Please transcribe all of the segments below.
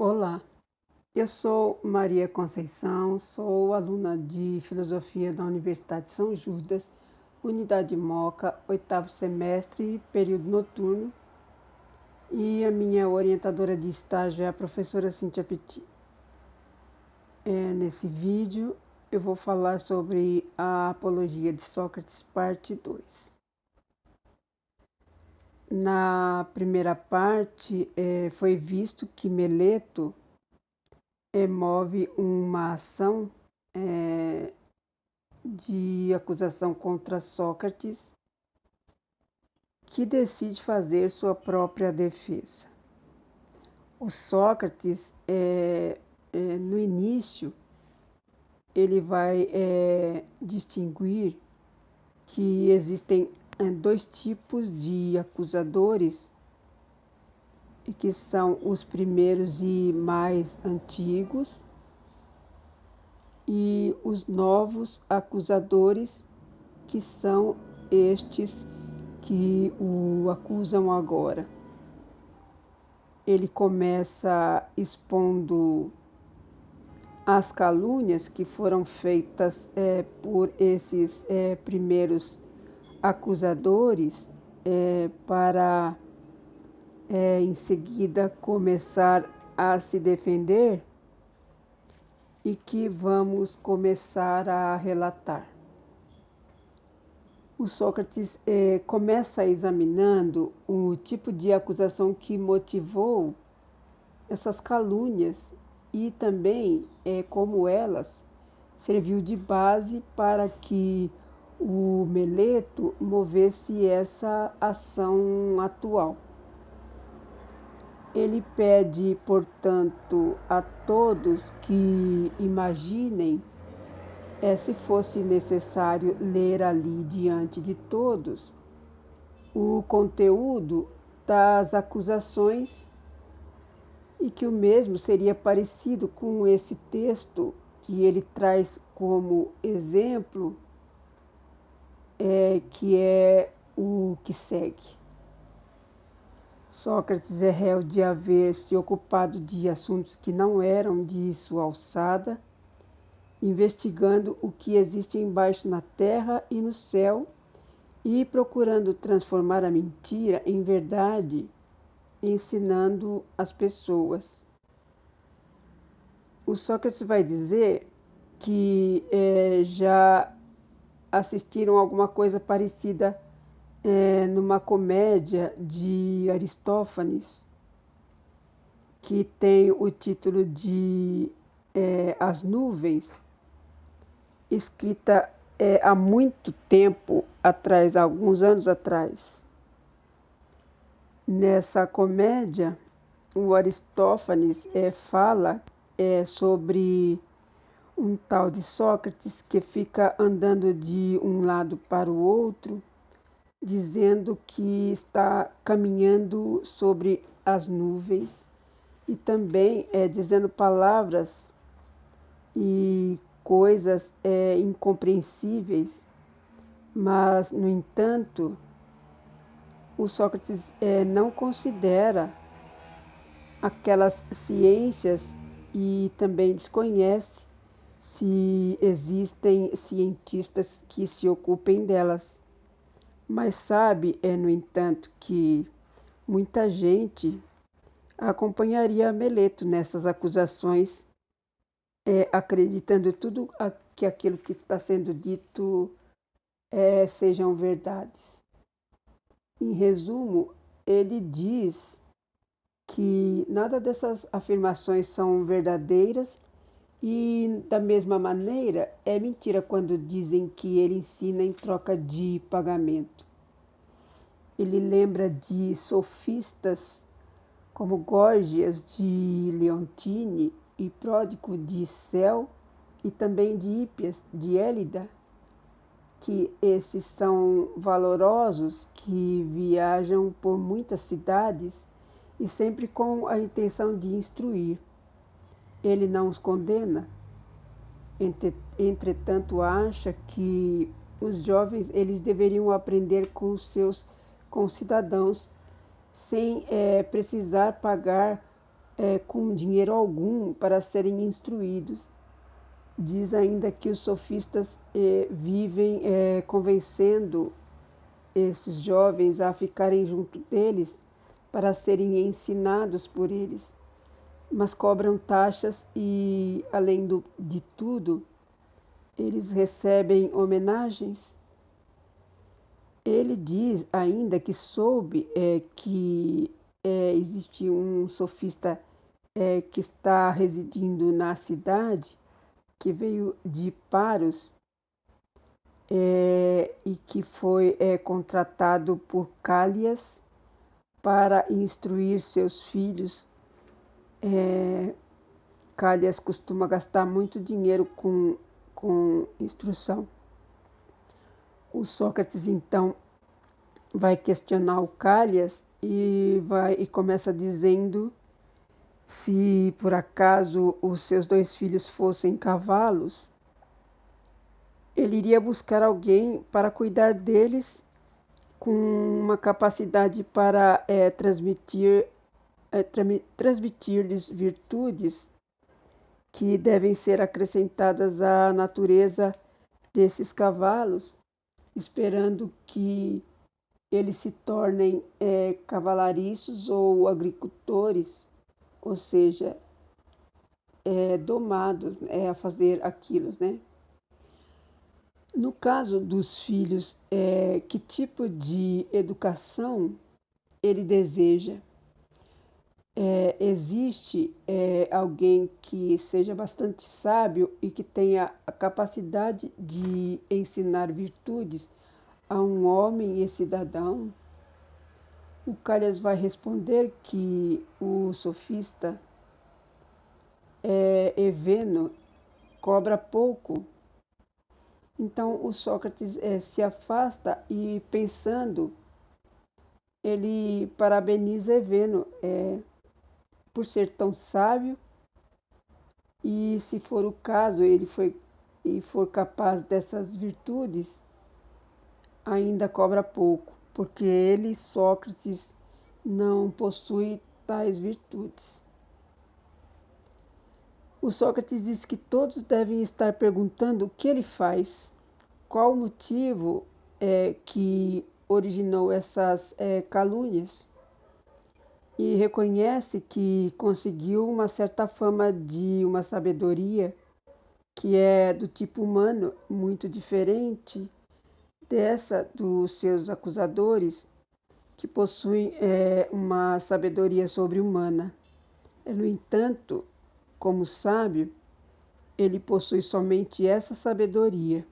Olá, eu sou Maria Conceição, sou aluna de Filosofia da Universidade de São Judas, Unidade Moca, oitavo semestre, período noturno, e a minha orientadora de estágio é a professora Cíntia Petit. Nesse vídeo eu vou falar sobre a Apologia de Sócrates, parte 2. Na primeira parte, foi visto que Meleto move uma ação de acusação contra Sócrates, que decide fazer sua própria defesa. O Sócrates, no início, ele vai distinguir que existem dois tipos de acusadores, que são os primeiros e mais antigos, e os novos acusadores, que são estes que o acusam agora. Ele começa expondo as calúnias que foram feitas por esses primeiros acusadores, para em seguida começar a se defender, e que vamos começar a relatar. O Sócrates começa examinando o tipo de acusação que motivou essas calúnias e também como elas serviu de base para que o Meleto movesse essa ação atual. Ele pede, portanto, a todos que imaginem, se fosse necessário ler ali diante de todos, o conteúdo das acusações, e que o mesmo seria parecido com esse texto que ele traz como exemplo, que é o que segue. Sócrates é réu de haver se ocupado de assuntos que não eram de sua alçada, investigando o que existe embaixo na terra e no céu, e procurando transformar a mentira em verdade, ensinando as pessoas. O Sócrates vai dizer que já assistiram alguma coisa parecida numa comédia de Aristófanes, que tem o título de As Nuvens, escrita há muito tempo atrás, alguns anos atrás. Nessa comédia, o Aristófanes fala sobre um tal de Sócrates que fica andando de um lado para o outro, dizendo que está caminhando sobre as nuvens, e também dizendo palavras e coisas incompreensíveis, mas, no entanto, o Sócrates não considera aquelas ciências e também desconhece se existem cientistas que se ocupem delas. Mas sabe, no entanto, que muita gente acompanharia Meleto nessas acusações, acreditando tudo que aquilo que está sendo dito sejam verdades. Em resumo, ele diz que nada dessas afirmações são verdadeiras, e da mesma maneira é mentira quando dizem que ele ensina em troca de pagamento. Ele lembra de sofistas como Górgias de Leontine e Pródico de Cel, e também de Hípias de Élida, que esses são valorosos que viajam por muitas cidades e sempre com a intenção de instruir. Ele não os condena, entretanto acha que os jovens eles deveriam aprender com os seus concidadãos sem precisar pagar com dinheiro algum para serem instruídos. Diz ainda que os sofistas vivem convencendo esses jovens a ficarem junto deles para serem ensinados por eles, mas cobram taxas e, além de tudo, eles recebem homenagens. Ele diz ainda que soube que existe um sofista que está residindo na cidade, que veio de Paros e que foi contratado por Cálias para instruir seus filhos. Cálias costuma gastar muito dinheiro com instrução. O Sócrates então vai questionar o Cálias e começa dizendo se por acaso os seus dois filhos fossem cavalos, ele iria buscar alguém para cuidar deles com uma capacidade para transmitir-lhes virtudes que devem ser acrescentadas à natureza desses cavalos, esperando que eles se tornem cavalariços ou agricultores, ou seja, domados a fazer aquilo, né? No caso dos filhos, que tipo de educação ele deseja? Existe alguém que seja bastante sábio e que tenha a capacidade de ensinar virtudes a um homem e cidadão? O Calhas vai responder que o sofista Eveno cobra pouco. Então o Sócrates se afasta e, pensando, ele parabeniza Eveno por ser tão sábio e, se for o caso, ele for capaz dessas virtudes, ainda cobra pouco, porque ele, Sócrates, não possui tais virtudes. O Sócrates diz que todos devem estar perguntando o que ele faz, qual o motivo que originou essas calúnias, e reconhece que conseguiu uma certa fama de uma sabedoria que é do tipo humano, muito diferente dessa dos seus acusadores, que possuem uma sabedoria sobre-humana. No entanto, como sábio, ele possui somente essa sabedoria.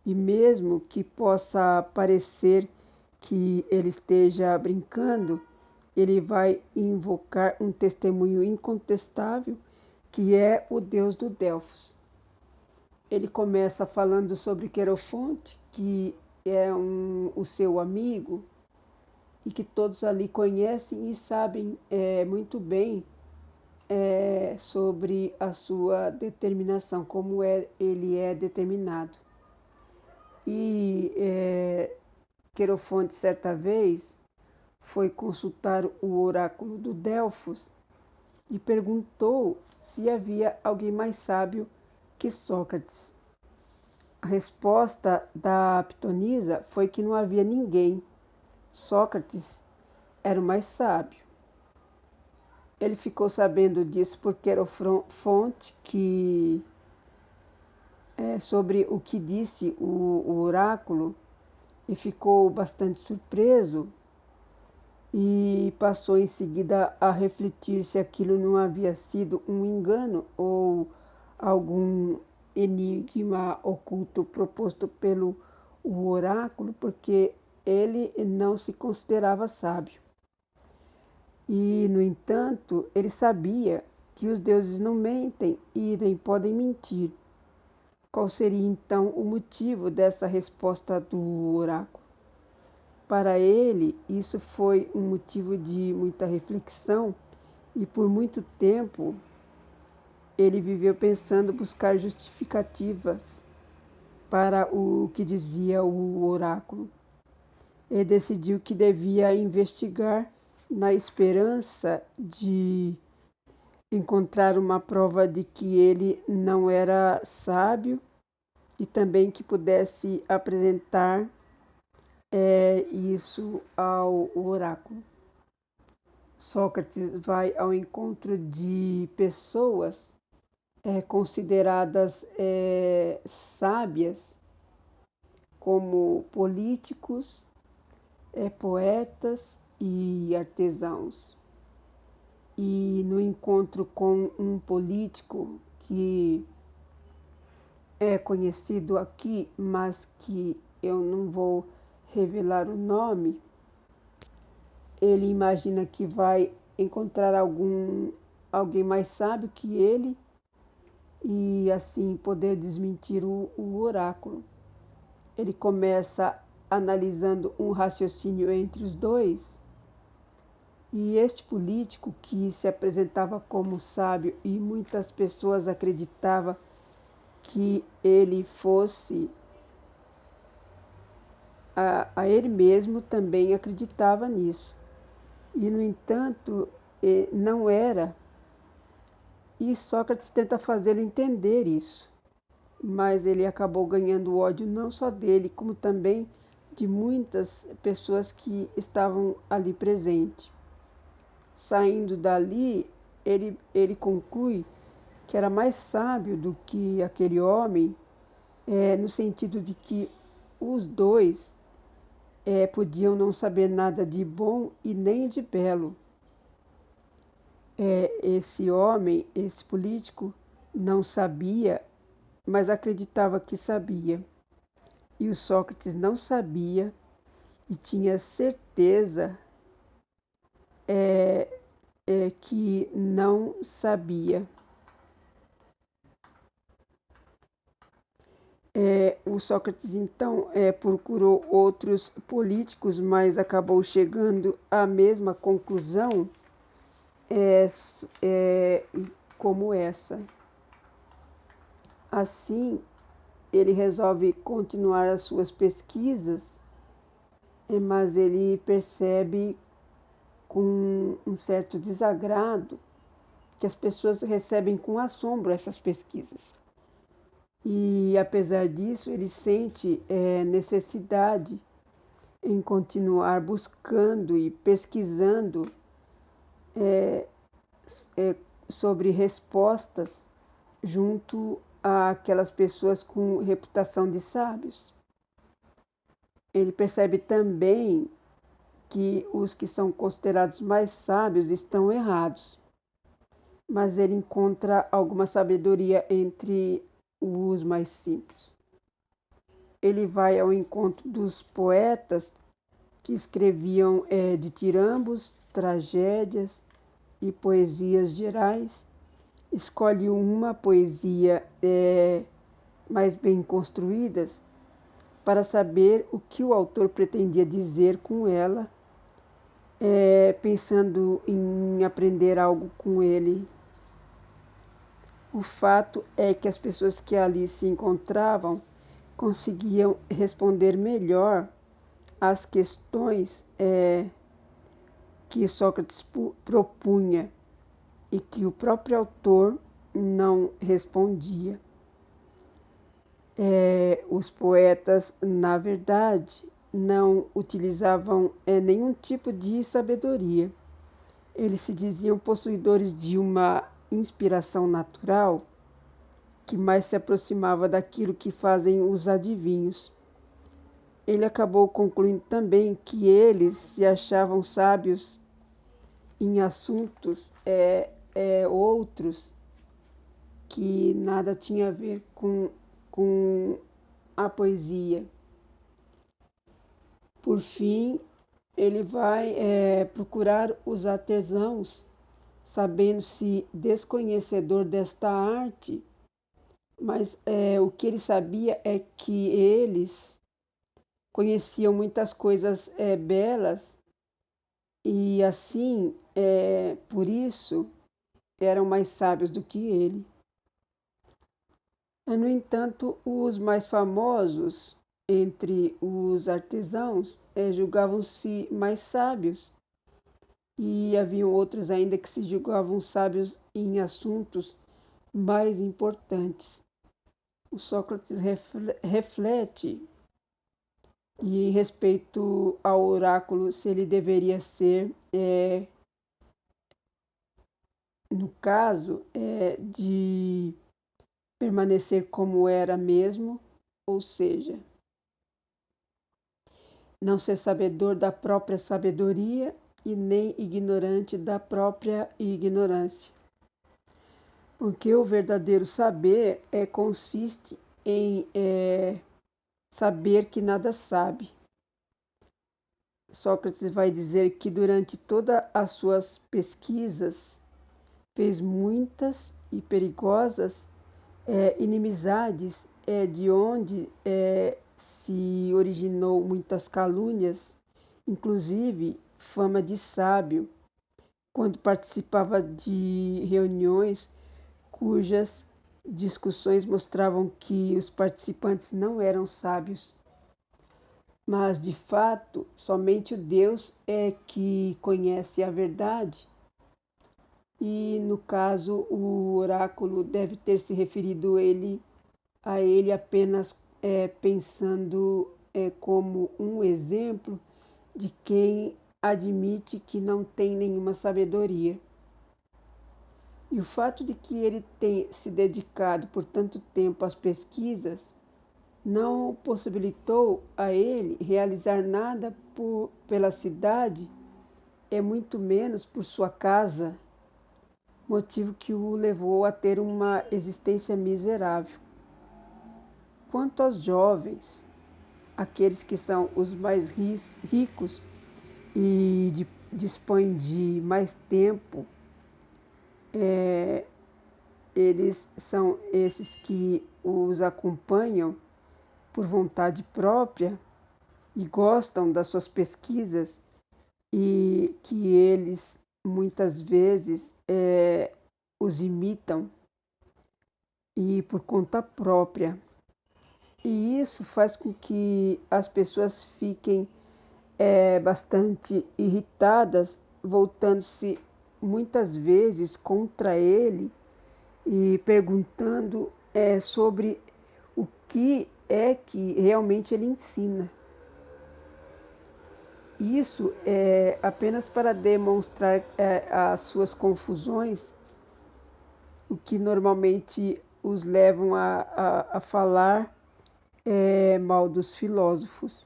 E mesmo que possa parecer que ele esteja brincando, ele vai invocar um testemunho incontestável, que é o Deus do Delfos. Ele começa falando sobre Querofonte, que é o seu amigo, e que todos ali conhecem e sabem muito bem sobre a sua determinação, como ele é determinado. E Querofonte, certa vez, foi consultar o oráculo do Delfos e perguntou se havia alguém mais sábio que Sócrates. A resposta da pitonisa foi que não havia ninguém. Sócrates era o mais sábio. Ele ficou sabendo disso por Querofonte, que sobre o que disse o oráculo, e ficou bastante surpreso e passou em seguida a refletir se aquilo não havia sido um engano ou algum enigma oculto proposto pelo o oráculo, porque ele não se considerava sábio. E, no entanto, ele sabia que os deuses não mentem e nem podem mentir. Qual seria então o motivo dessa resposta do oráculo? Para ele, isso foi um motivo de muita reflexão e por muito tempo ele viveu pensando buscar justificativas para o que dizia o oráculo. Ele decidiu que devia investigar na esperança de encontraram uma prova de que ele não era sábio e também que pudesse apresentar isso ao oráculo. Sócrates vai ao encontro de pessoas consideradas sábias, como políticos, poetas e artesãos. E no encontro com um político que é conhecido aqui, mas que eu não vou revelar o nome, ele imagina que vai encontrar alguém mais sábio que ele e assim poder desmentir o oráculo. Ele começa analisando um raciocínio entre os dois, e este político que se apresentava como sábio e muitas pessoas acreditavam que ele fosse a ele mesmo, também acreditava nisso. E no entanto, não era, e Sócrates tenta fazê-lo entender isso. Mas ele acabou ganhando ódio não só dele, como também de muitas pessoas que estavam ali presentes. Saindo dali, ele conclui que era mais sábio do que aquele homem, no sentido de que os dois podiam não saber nada de bom e nem de belo. Esse homem, esse político, não sabia, mas acreditava que sabia. E o Sócrates não sabia e tinha certeza que não sabia. O Sócrates então procurou outros políticos, mas acabou chegando à mesma conclusão como essa. Assim, ele resolve continuar as suas pesquisas, mas ele percebe com um certo desagrado que as pessoas recebem com assombro essas pesquisas. E apesar disso, ele sente necessidade em continuar buscando e pesquisando sobre respostas junto àquelas pessoas com reputação de sábios. Ele percebe também que os que são considerados mais sábios estão errados, mas ele encontra alguma sabedoria entre os mais simples. Ele vai ao encontro dos poetas que escreviam ditirambos, tragédias e poesias gerais. Escolhe uma poesia mais bem construídas para saber o que o autor pretendia dizer com ela, pensando em aprender algo com ele. O fato é que as pessoas que ali se encontravam conseguiam responder melhor às questões que Sócrates propunha e que o próprio autor não respondia. Os poetas, na verdade, não utilizavam nenhum tipo de sabedoria. Eles se diziam possuidores de uma inspiração natural que mais se aproximava daquilo que fazem os adivinhos. Ele acabou concluindo também que eles se achavam sábios em assuntos outros que nada tinha a ver com a poesia. Por fim, ele vai procurar os artesãos, sabendo-se desconhecedor desta arte, mas o que ele sabia é que eles conheciam muitas coisas belas e assim, por isso, eram mais sábios do que ele. No entanto, os mais famosos entre os artesãos julgavam-se mais sábios e haviam outros ainda que se julgavam sábios em assuntos mais importantes. O Sócrates reflete e em respeito ao oráculo, se ele deveria ser, no caso, de permanecer como era mesmo, ou seja, não ser sabedor da própria sabedoria e nem ignorante da própria ignorância. Porque o verdadeiro saber consiste em saber que nada sabe. Sócrates vai dizer que durante todas as suas pesquisas fez muitas e perigosas inimizades, de onde se originou muitas calúnias, inclusive fama de sábio, quando participava de reuniões cujas discussões mostravam que os participantes não eram sábios. Mas, de fato, somente o Deus é que conhece a verdade. E, no caso, o oráculo deve ter se referido a ele apenas pensando como um exemplo de quem admite que não tem nenhuma sabedoria. E o fato de que ele tenha se dedicado por tanto tempo às pesquisas não possibilitou a ele realizar nada pela cidade, muito menos por sua casa, motivo que o levou a ter uma existência miserável. Quanto aos jovens, aqueles que são os mais ricos e dispõem de mais tempo, eles são esses que os acompanham por vontade própria e gostam das suas pesquisas e que eles muitas vezes os imitam e por conta própria. E isso faz com que as pessoas fiquem bastante irritadas, voltando-se muitas vezes contra ele e perguntando sobre o que é que realmente ele ensina. Isso é apenas para demonstrar as suas confusões, o que normalmente os levam a falar mal dos filósofos.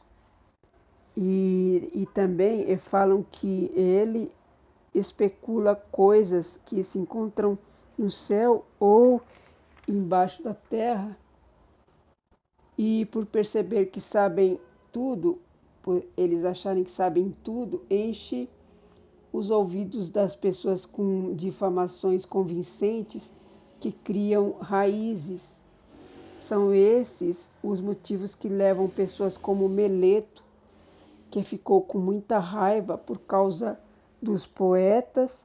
E também falam que ele especula coisas que se encontram no céu ou embaixo da terra, e por perceber que sabem tudo, por eles acharem que sabem tudo, enche os ouvidos das pessoas com difamações convincentes que criam raízes. São esses os motivos que levam pessoas como Meleto, que ficou com muita raiva por causa dos poetas,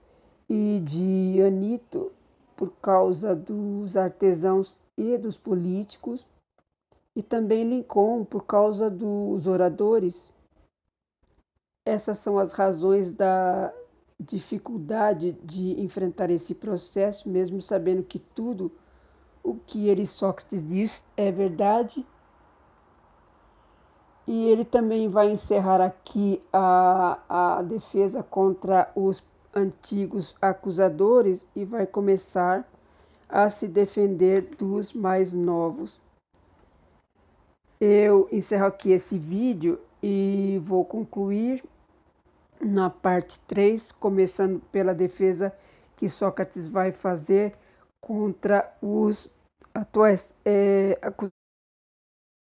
e de Anito, por causa dos artesãos e dos políticos, e também Lincoln, por causa dos oradores. Essas são as razões da dificuldade de enfrentar esse processo, mesmo sabendo que tudo o que Sócrates diz é verdade. E ele também vai encerrar aqui a defesa contra os antigos acusadores e vai começar a se defender dos mais novos. Eu encerro aqui esse vídeo e vou concluir na parte 3, começando pela defesa que Sócrates vai fazer contra os atuais acusadores.